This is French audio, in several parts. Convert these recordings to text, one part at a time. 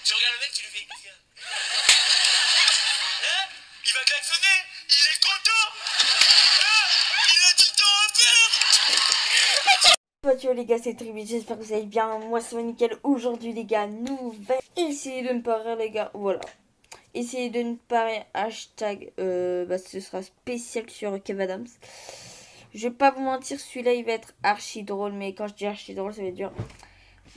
Tu regardes le mec, tu lui fais... Hein? Il va klaxonner. Il est content. Hein? Il a du temps à faire. Bonjour les gars, c'est Tribu, j'espère que vous allez bien. Moi c'est nickel. Aujourd'hui les gars, nouvelle. Essayez de ne pas rire les gars, voilà. Essayez de ne pas rire, hashtag, ce sera spécial sur Kev Adams. Je vais pas vous mentir, celui-là il va être archi drôle, mais quand je dis archi drôle, ça veut dire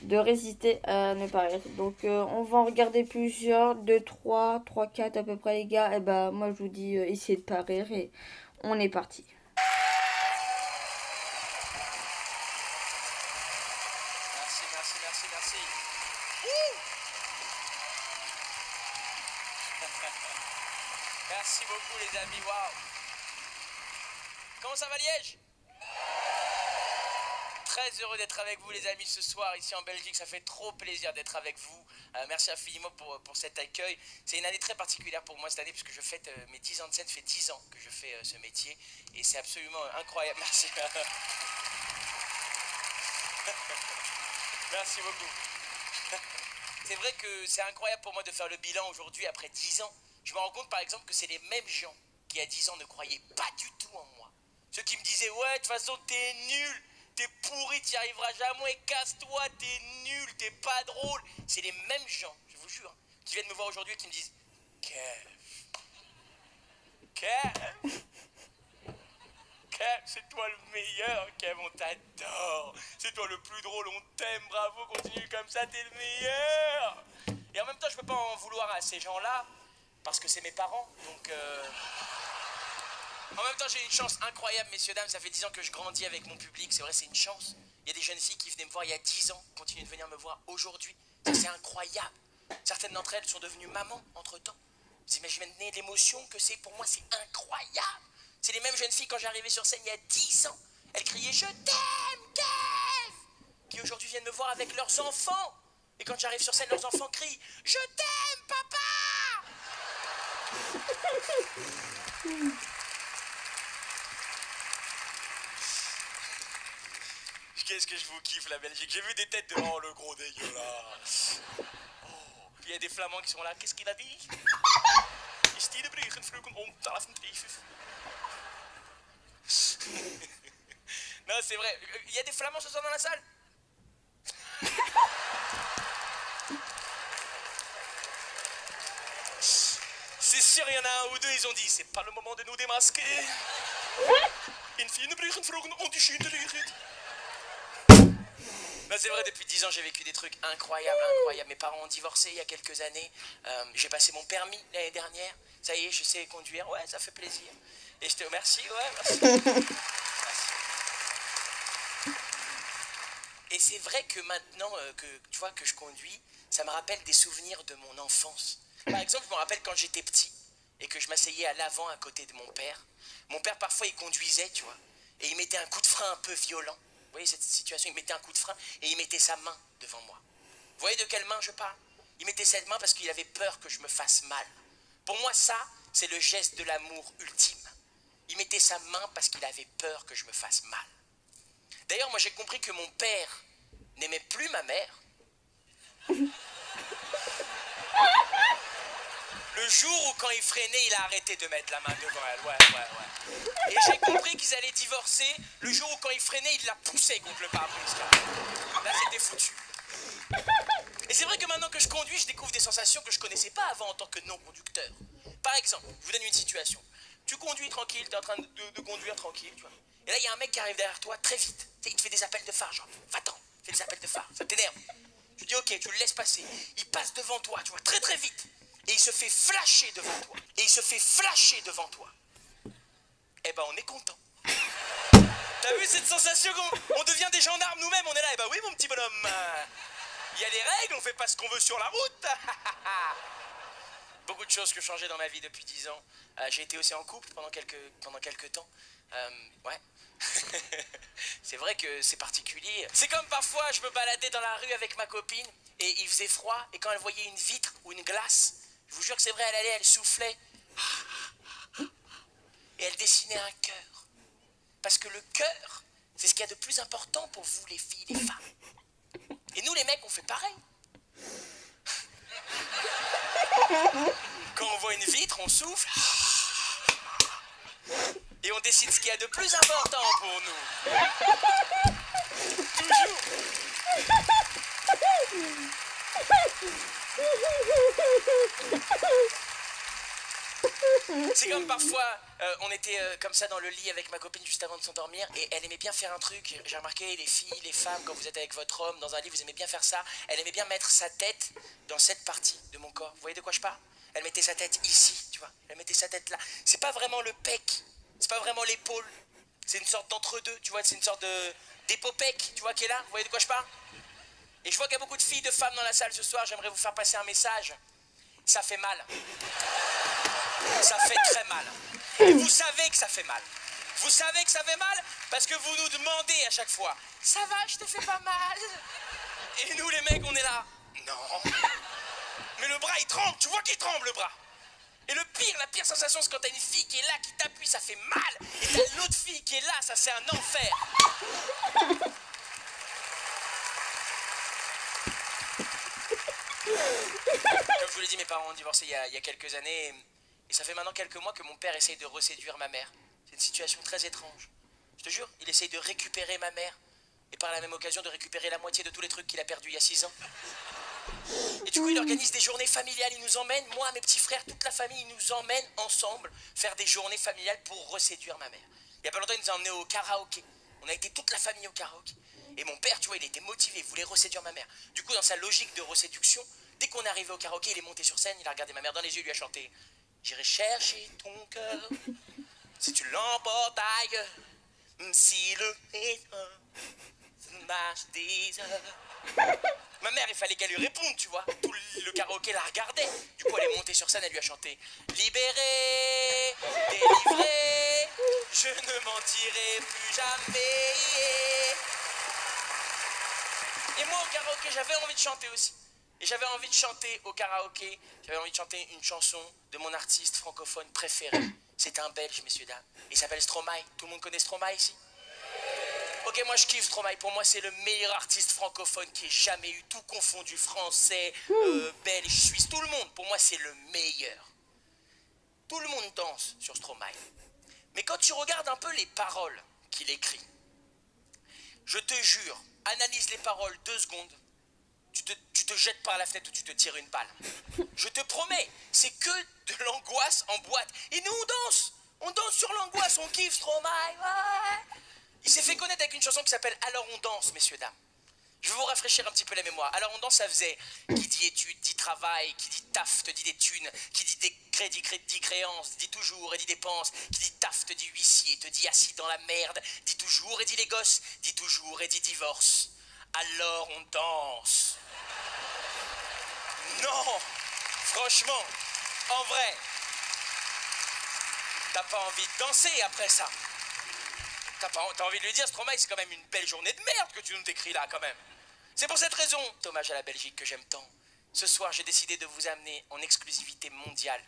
de résister à ne pas rire. Donc on va en regarder plusieurs, 2, 3, 4 à peu près les gars. Et bah moi je vous dis, essayez de pas rire et on est parti. Merci. Merci beaucoup les amis, waouh. Comment ça va Liège? Très heureux d'être avec vous les amis ce soir ici en Belgique, ça fait trop plaisir d'être avec vous. Merci infiniment pour cet accueil. C'est une année très particulière pour moi cette année puisque je fête mes 10 ans de scène, ça fait 10 ans que je fais ce métier et c'est absolument incroyable. Merci. Merci beaucoup. C'est vrai que c'est incroyable pour moi de faire le bilan aujourd'hui après 10 ans. Je me rends compte par exemple que c'est les mêmes gens qui à 10 ans ne croyaient pas du tout en moi. Ceux qui me disaient ouais de toute façon t'es nul, t'es pourri, t'y arriveras jamais, casse-toi, t'es nul, t'es pas drôle. C'est les mêmes gens, je vous jure, qui viennent me voir aujourd'hui et qui me disent Kev, c'est toi le meilleur, Kev, on t'adore. C'est toi le plus drôle, on t'aime, bravo, continue comme ça, t'es le meilleur. Et en même temps, je peux pas en vouloir à ces gens-là, parce que c'est mes parents, donc... En même temps, j'ai une chance incroyable, messieurs, dames, ça fait 10 ans que je grandis avec mon public, c'est vrai, c'est une chance. Il y a des jeunes filles qui venaient me voir il y a 10 ans, continuent de venir me voir aujourd'hui. C'est incroyable. Certaines d'entre elles sont devenues mamans entre-temps. Vous imaginez l'émotion que c'est pour moi, c'est incroyable. C'est les mêmes jeunes filles quand j'arrivais sur scène il y a 10 ans. Elles criaient « Je t'aime, Kev !» qui aujourd'hui viennent me voir avec leurs enfants. Et quand j'arrive sur scène, leurs enfants crient « Je t'aime, papa !» Qu'est-ce que je vous kiffe la Belgique. J'ai vu des têtes de « Oh, le gros dégueulasse !» Oh, il y a des Flamands qui sont là. Qu'est-ce qu'il a dit? Is die de bruggen vloeken om 12 Non, c'est vrai. Il y a des Flamands ce soir dans la salle? C'est sûr, il y en a un ou deux, ils ont dit, c'est pas le moment de nous démasquer. In fine bruggen vloeken om die schoen te liggen. Non, c'est vrai, depuis 10 ans, j'ai vécu des trucs incroyables. Mes parents ont divorcé il y a quelques années. J'ai passé mon permis l'année dernière. Ça y est, je sais conduire. Ouais, ça fait plaisir. Et je te remercie, ouais, merci. Merci. Et c'est vrai que maintenant que tu vois que je conduis, ça me rappelle des souvenirs de mon enfance. Par exemple, je me rappelle quand j'étais petit et que je m'asseyais à l'avant à côté de mon père. Mon père, parfois, il conduisait, tu vois, et il mettait un coup de frein un peu violent. Vous voyez cette situation, il mettait un coup de frein et il mettait sa main devant moi. Vous voyez de quelle main je parle? Il mettait cette main parce qu'il avait peur que je me fasse mal. Pour moi, ça, c'est le geste de l'amour ultime. Il mettait sa main parce qu'il avait peur que je me fasse mal. D'ailleurs, moi, j'ai compris que mon père n'aimait plus ma mère. Le jour où, quand il freinait, il a arrêté de mettre la main devant elle. Ouais. Et j'ai compris qu'ils allaient divorcer le jour où, quand il freinait, il la poussait contre le pare-brise. Là, c'était foutu. Et c'est vrai que maintenant que je conduis, je découvre des sensations que je connaissais pas avant en tant que non-conducteur. Par exemple, je vous donne une situation. Tu conduis tranquille, tu es en train de conduire tranquille, tu vois. Et là, il y a un mec qui arrive derrière toi, très vite. Tu sais, il te fait des appels de phare, genre, va-t'en, fais des appels de phare, ça t'énerve. Tu dis, ok, tu le laisses passer. Il passe devant toi, tu vois, très très vite. Et il se fait flasher devant toi. Eh ben, on est content. T'as vu cette sensation qu'on devient des gendarmes nous-mêmes, on est là, eh ben oui, mon petit bonhomme. Il y a des règles, on fait pas ce qu'on veut sur la route. Beaucoup de choses que changé dans ma vie depuis 10 ans. J'ai été aussi en couple pendant quelques temps. Ouais. C'est vrai que c'est particulier. C'est comme parfois je me baladais dans la rue avec ma copine et il faisait froid et quand elle voyait une vitre ou une glace, je vous jure que c'est vrai, elle soufflait et elle dessinait un cœur. Parce que le cœur, c'est ce qu'il y a de plus important pour vous les filles, les femmes. Et nous les mecs, on fait pareil. Quand on voit une vitre, on souffle. Et on décide ce qu'il y a de plus important pour nous. Toujours. C'est comme parfois, on était comme ça dans le lit avec ma copine juste avant de s'endormir et elle aimait bien faire un truc. J'ai remarqué, les filles, les femmes, quand vous êtes avec votre homme dans un lit, vous aimez bien faire ça. Elle aimait bien mettre sa tête dans cette partie de mon corps. Vous voyez de quoi je parle? Elle mettait sa tête ici, tu vois. Elle mettait sa tête là. C'est pas vraiment le pec, c'est pas vraiment l'épaule. C'est une sorte d'entre-deux, tu vois. C'est une sorte d'épopec, tu vois, qui est là. Vous voyez de quoi je parle? Et je vois qu'il y a beaucoup de filles, de femmes dans la salle ce soir. J'aimerais vous faire passer un message. Ça fait mal. Ça fait très mal. Et vous savez que ça fait mal. Vous savez que ça fait mal parce que vous nous demandez à chaque fois. Ça va, je te fais pas mal. Et nous les mecs, on est là. Non. Mais le bras il tremble, tu vois qu'il tremble le bras. Et le pire, la pire sensation, c'est quand t'as une fille qui est là, qui t'appuie, ça fait mal. Et t'as l'autre fille qui est là, ça c'est un enfer. Comme je vous l'ai dit, mes parents ont divorcé il y a quelques années. Et ça fait maintenant quelques mois que mon père essaye de reséduire ma mère. C'est une situation très étrange. Je te jure, il essaye de récupérer ma mère. Et par la même occasion de récupérer la moitié de tous les trucs qu'il a perdus il y a 6 ans. Et du coup, il organise des journées familiales. Il nous emmène, moi, mes petits frères, toute la famille, il nous emmène ensemble faire des journées familiales pour reséduire ma mère. Il y a pas longtemps, il nous a emmenés au karaoké. On a été toute la famille au karaoké. Et mon père, tu vois, il était motivé, il voulait reséduire ma mère. Du coup, dans sa logique de reséduction, dès qu'on est arrivé au karaoké, il est monté sur scène, il a regardé ma mère dans les yeux, il lui a chanté « J'irai chercher ton cœur, si tu l'emportes ailleurs, si le métro marche des heures. » Ma mère, il fallait qu'elle lui réponde, tu vois. Tout le karaoké la regardait. Du coup, elle est montée sur scène, elle lui a chanté « Libéré, délivré, je ne mentirai plus jamais. » Et moi, au karaoké, j'avais envie de chanter aussi. Et j'avais envie de chanter au karaoké, j'avais envie de chanter une chanson de mon artiste francophone préféré. C'est un Belge, messieurs, dames. Il s'appelle Stromae. Tout le monde connaît Stromae ici? Ok, moi je kiffe Stromae. Pour moi, c'est le meilleur artiste francophone qui ait jamais eu, tout confondu, français, belge, suisse, tout le monde. Pour moi, c'est le meilleur. Tout le monde danse sur Stromae. Mais quand tu regardes un peu les paroles qu'il écrit, je te jure, analyse les paroles 2 secondes, tu te jettes par la fenêtre ou tu te tires une balle. Je te promets, c'est que de l'angoisse en boîte. Et nous, on danse sur l'angoisse, on kiffe Stromae. Ouais. Il s'est fait connaître avec une chanson qui s'appelle Alors on danse, messieurs, dames. Je vais vous rafraîchir un petit peu la mémoire. Alors on danse, ça faisait qui dit études, dit travail, qui dit taf, te dit des thunes, qui dit des crédits, dit créances, dit toujours et dit dépenses, qui dit taf, te dit huissier, te dit assis dans la merde, dit toujours et dit les gosses, dit toujours et dit divorce. Alors on danse. Non, franchement, en vrai, t'as pas envie de danser après ça. T'as envie de lui dire, Stromae, c'est quand même une belle journée de merde que tu nous décris là, quand même. C'est pour cette raison, hommage à la Belgique que j'aime tant, ce soir j'ai décidé de vous amener en exclusivité mondiale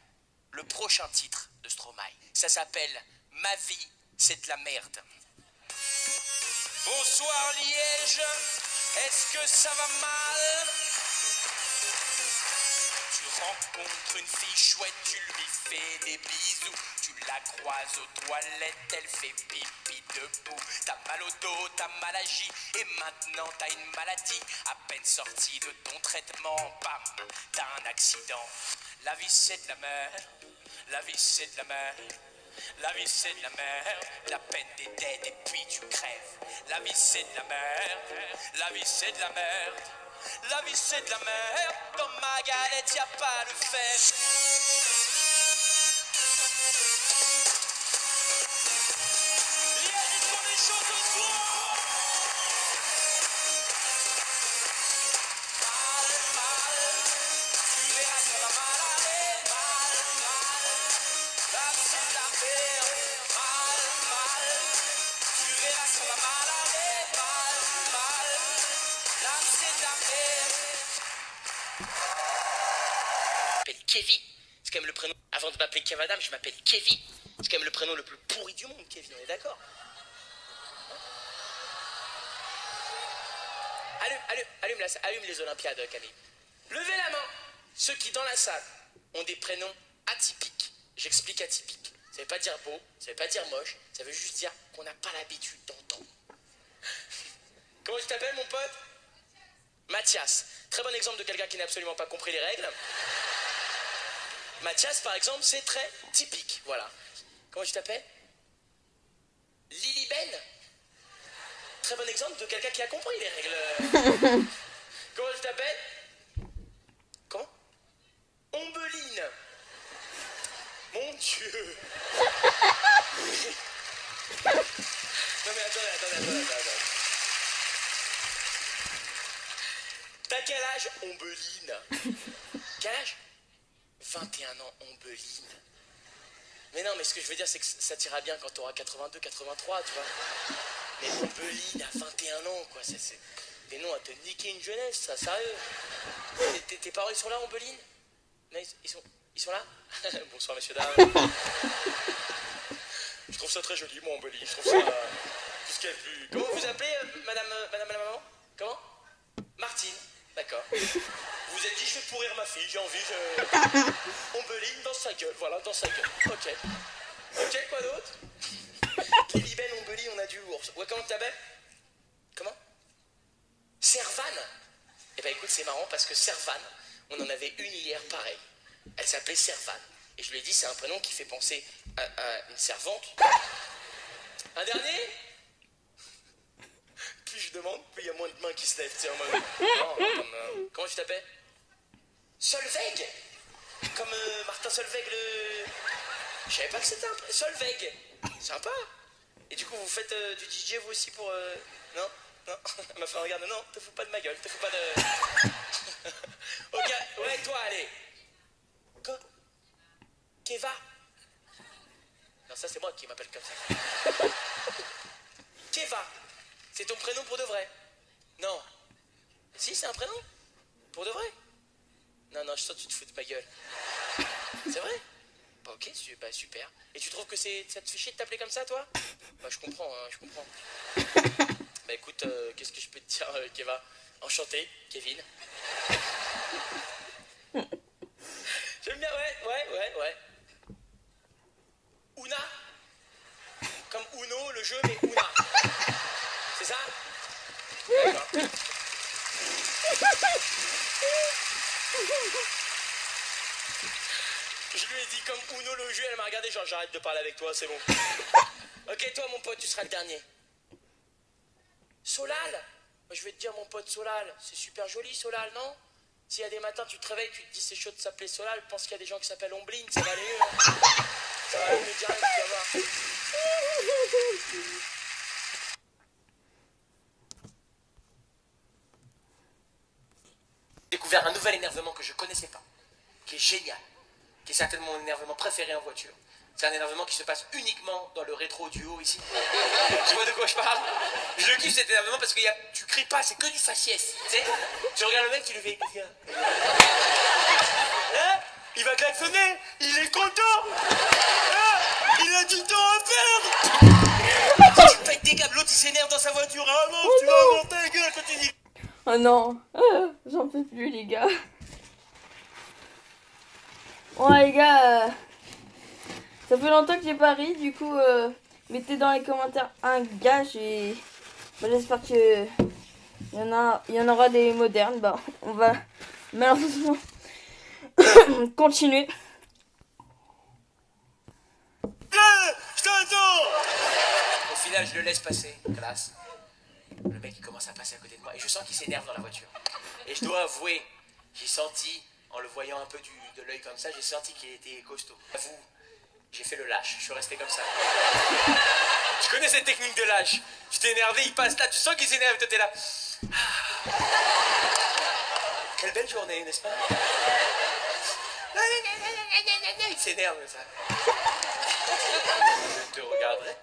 le prochain titre de Stromae. Ça s'appelle Ma vie, c'est de la merde. Bonsoir Liège, est-ce que ça va mal? Tu rencontres une fille chouette, tu lui fais des bisous. Tu la croises aux toilettes, elle fait pipi debout. T'as mal au dos, t'as mal agi, et maintenant t'as une maladie. À peine sortie de ton traitement, bam, t'as un accident. La vie c'est de la merde, la vie c'est de la merde. La vie c'est de la merde, la peine t'es dead et puis tu crèves. La vie c'est de la merde, la vie c'est de la merde. La vie c'est de la merde, dans ma galette y a pas de fête. Liège, ils font des choses ce soir. Mal, mal, tu verras ça va mal aller. Mal, mal, la vie c'est de la merde. Mal, mal, tu verras ça va mal aller. Mal, mal, la vie c'est de la merde. Je m'appelle Kevin. C'est quand même le prénom. Avant de m'appeler Kev Adam, je m'appelle Kevin. C'est quand même le prénom le plus pourri du monde, Kevin, on est d'accord? Allume les Olympiades, Camille. Levez la main, ceux qui dans la salle ont des prénoms atypiques. J'explique atypique. Ça veut pas dire beau, ça veut pas dire moche, ça veut juste dire qu'on n'a pas l'habitude d'entendre. Comment tu t'appelles, mon pote? Mathias. Très bon exemple de quelqu'un qui n'a absolument pas compris les règles. Mathias, par exemple, c'est très typique. Voilà. Comment tu t'appelles? Lilibelle. Très bon exemple de quelqu'un qui a compris les règles. Comment tu t'appelles? Comment? Ombeline. Mon Dieu. Non mais attendez. T'as quel âge, Ombeline? Quel âge? 21 ans, Ombeline. Mais non, mais ce que je veux dire, c'est que ça t'ira bien quand t'auras 82, 83, tu vois. Mais Ombeline à 21 ans, quoi, c'est des noms à te niquer une jeunesse, ça, sérieux. Tes parents, ils sont là, Ombeline? Non, ils sont là? Bonsoir, messieurs, dames. Je trouve ça très joli, moi, Ombeline. Je trouve ça tout ce qu'il y a de plus... Comment vous appelez, madame la maman? Comment? Martine. D'accord. Vous vous êtes dit, je vais pourrir ma fille, j'ai envie, Ombeline dans sa gueule, voilà, dans sa gueule. Ok. Ok, quoi d'autre? Lilibelle, Ombeline, on a du lourd. Ouais, comment tu t'appelles? Comment? Servane. Eh ben écoute, c'est marrant parce que Servane, on en avait une hier pareil. Elle s'appelait Servane. Et je lui ai dit, c'est un prénom qui fait penser à une servante. Un dernier? Plus je demande, plus il y a moins de mains qui se lèvent. En mode... non. Comment tu t'appelles? Solveig. Comme Martin Solveig le... Je savais pas que c'était un... Solveig. Sympa. Et du coup, vous faites du DJ vous aussi pour... Non? Non. Elle m'a fait regarder. Non, te fous pas de ma gueule. Te fous pas de... Ok. Ouais, toi, allez. Quoi? Keva. Non, ça c'est moi qui m'appelle comme ça. Keva. C'est ton prénom pour de vrai? Non. Si, c'est un prénom? Pour de vrai? Non, je sens que tu te fous de ma gueule. C'est vrai? Bah ok, bah super. Et tu trouves que ça te fait chier de t'appeler comme ça, toi? Bah je comprends, hein, je comprends. Bah écoute, qu'est-ce que je peux te dire, Keva? Enchanté, Kevin. J'aime bien, ouais. Una? Comme Uno, le jeu, mais Una. C'est ça? D'accord. Je lui ai dit comme Uno le jeu, elle m'a regardé genre j'arrête de parler avec toi, c'est bon. Ok, toi mon pote, tu seras le dernier. Solal? Moi, je vais te dire mon pote Solal, c'est super joli Solal, non? S'il y a des matins tu te réveilles, tu te dis c'est chaud de s'appeler Solal, pense qu'il y a des gens qui s'appellent Ombline, ça va aller mieux. Hein. Ça va aller mieux direct, tu vas voir. J'ai découvert un nouvel énervement que je connaissais pas, qui est génial, qui est certainement mon énervement préféré en voiture. C'est un énervement qui se passe uniquement dans le rétro du haut ici. Tu vois de quoi je parle? Je kiffe cet énervement parce que tu cries pas, c'est que du faciès. Tu sais, tu regardes le mec, tu lui fais... Hein? Il va klaxonner, il est content. Hein? Il a du temps à perdre. Tu pètes des câbles, l'autre il s'énerve dans sa voiture. Ah non, tu vas avoir ta gueule quand tu dis... Oh non, j'en peux plus les gars. Bon les gars, ça fait longtemps que j'ai pas ri, du coup mettez dans les commentaires un gage et bah, j'espère que il y en aura des modernes. Bah on va malheureusement continuer. Je t'attends. Au final je le laisse passer, classe. Le mec il commence à passer à côté de moi et je sens qu'il s'énerve dans la voiture. Et je dois avouer, j'ai senti, en le voyant un peu de l'œil comme ça, j'ai senti qu'il était costaud. J'avoue, j'ai fait le lâche, je suis resté comme ça. Tu connais cette technique de lâche? Tu t'es énervé, il passe là, tu sens qu'il s'énerve, toi t'es là. Quelle belle journée, n'est-ce pas? Il s'énerve ça. Je te regarderai.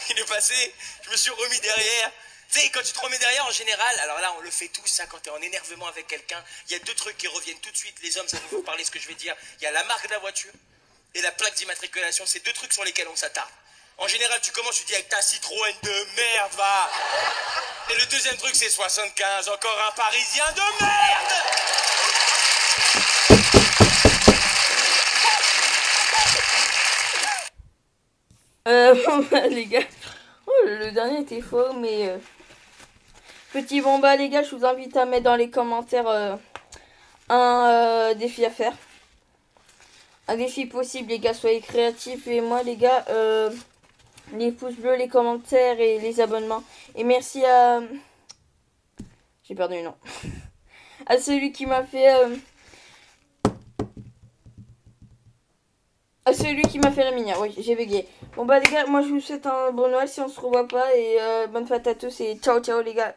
Il est passé, je me suis remis derrière. Tu sais, quand tu te remets derrière, en général, alors là, on le fait tous, ça, quand t'es en énervement avec quelqu'un, il y a deux trucs qui reviennent tout de suite. Les hommes, ça va vous parler ce que je vais dire. Il y a la marque de la voiture et la plaque d'immatriculation. C'est deux trucs sur lesquels on s'attarde. En général, tu commences, tu dis avec ta Citroën de merde, va. Et le deuxième truc, c'est 75, encore un Parisien de merde. Bon, bah, les gars. Oh, le dernier était fort, mais... Petit bon bah les gars, je vous invite à mettre dans les commentaires un défi à faire. Un défi possible, les gars, soyez créatifs. Et moi, les gars, les pouces bleus, les commentaires et les abonnements. Et merci à... J'ai perdu le nom. À celui qui m'a fait... À celui qui m'a fait la minière, oui, j'ai bégayé. Bon bah les gars, moi je vous souhaite un bon Noël si on se revoit pas. Et bonne fête à tous et ciao ciao les gars.